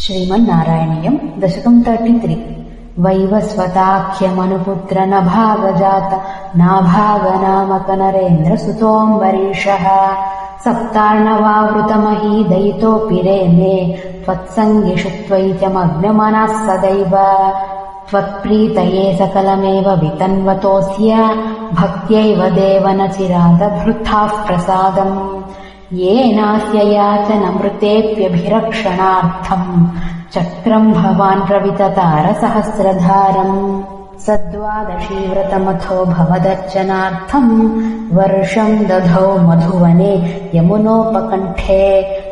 श्रीमन्नारायणीयम् दशकम् 33 वैवस्वताख्यमनुपुत्र नभागजात नाभागनामक नरेन्द्रसुतोऽम्बरीषः सप्तार्णवावृतमहीदयितोऽपि रेमे त्वत्सङ्गिषु त्वैत्यमग्नमनः सदैव त्वत्प्रीतये सकलमेव वितन्वतोऽस्य भक्त्यैव देव न चिरादभृताः प्रसादम् येनास्य याचनमृतेऽप्यभिरक्षणार्थम् चक्रम् भवान् प्रविततारसहस्रधारम् सद्वादशीव्रतमथो भवदर्चनार्थम् वर्षम् दधौ मधुवने यमुनोपकण्ठे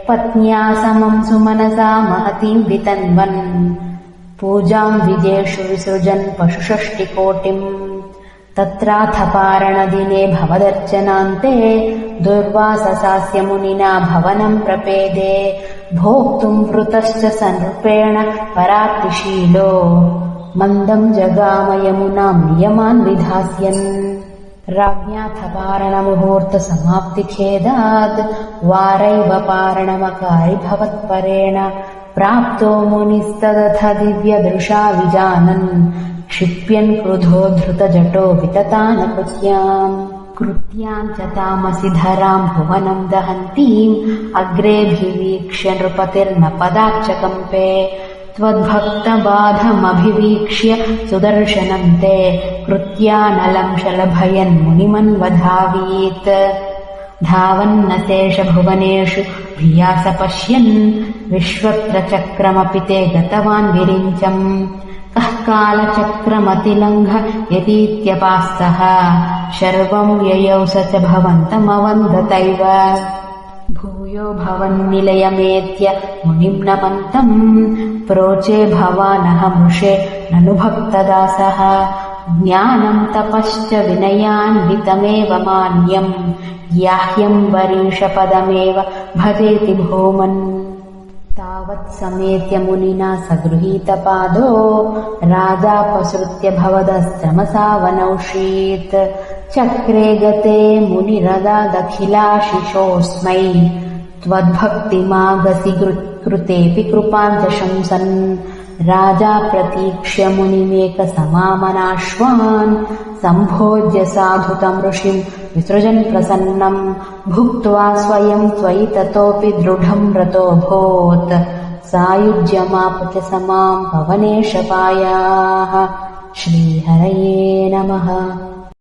पत्न्या समम् सुमनसा महतीम् वितन्वन् पूजाम् विजेषु विसृजन् पशुषष्टिकोटिम् तत्राथ पारणदिने भवदर्चनान्ते दुर्वाससास्य मुनिना भवनम् प्रपेदे भोक्तुम् वृतश्च सनृपेण परात्तिशीलो मन्दम् जगाम यमुनाम् नियमान् विधास्यन् राज्ञाथ पारणमुहूर्तसमाप्तिखेदाद् वारैव पारणमकारि भवत्परेण प्राप्तो मुनिस्तदथ दिव्यदृशा विजानन् क्षिप्यन् क्रुधो धृतजटो विततानकृत्याम् कृत्याम् च तामसि धराम् भुवनम् दहन्तीम् अग्रेऽभिवीक्ष्य नृपतिर्न पदाच्चकम्पे त्वद्भक्तबाधमभिवीक्ष्य सुदर्शनम् ते कृत्यानलम् शलभयन् मुनिमन्वधावीत् धावन्नशेष भुवनेषु भिया स पश्यन् विश्वत्र चक्रमपि ते गतवान् विरिञ्चम् कः कालचक्रमतिलङ्घ यतीत्यपास्तः शर्वम् ययौ स च भवन्तमवन्दतैव भूयो भवन्निलयमेत्य मुनिम् नमन्तम् प्रोचे भवानः मृषे ननु भक्तदासः ज्ञानम् तपश्च विनयान्वितमेव मान्यम् याह्यम् वरीषपदमेव भजेति भूमन् तावत्समेत्य मुनिना सगृहीतपादो राजापसृत्य भवदस्त्रमसावनौषीत् चक्रे गते मुनिरदादखिलाशिषोऽस्मै त्वद्भक्तिमागसि कृतेऽपि कृपाम् च शंसन् राजा प्रतीक्ष्य मुनिमेकसमामनाश्वान् सम्भोज्य साधुतम् ऋषिम् विसृजन् प्रसन्नम् भुक्त्वा स्वयम् त्वयि ततोऽपि दृढम् रतोऽभूत् सायुज्यमापुच समाम् पवनेशपायाः श्रीहरये नमः।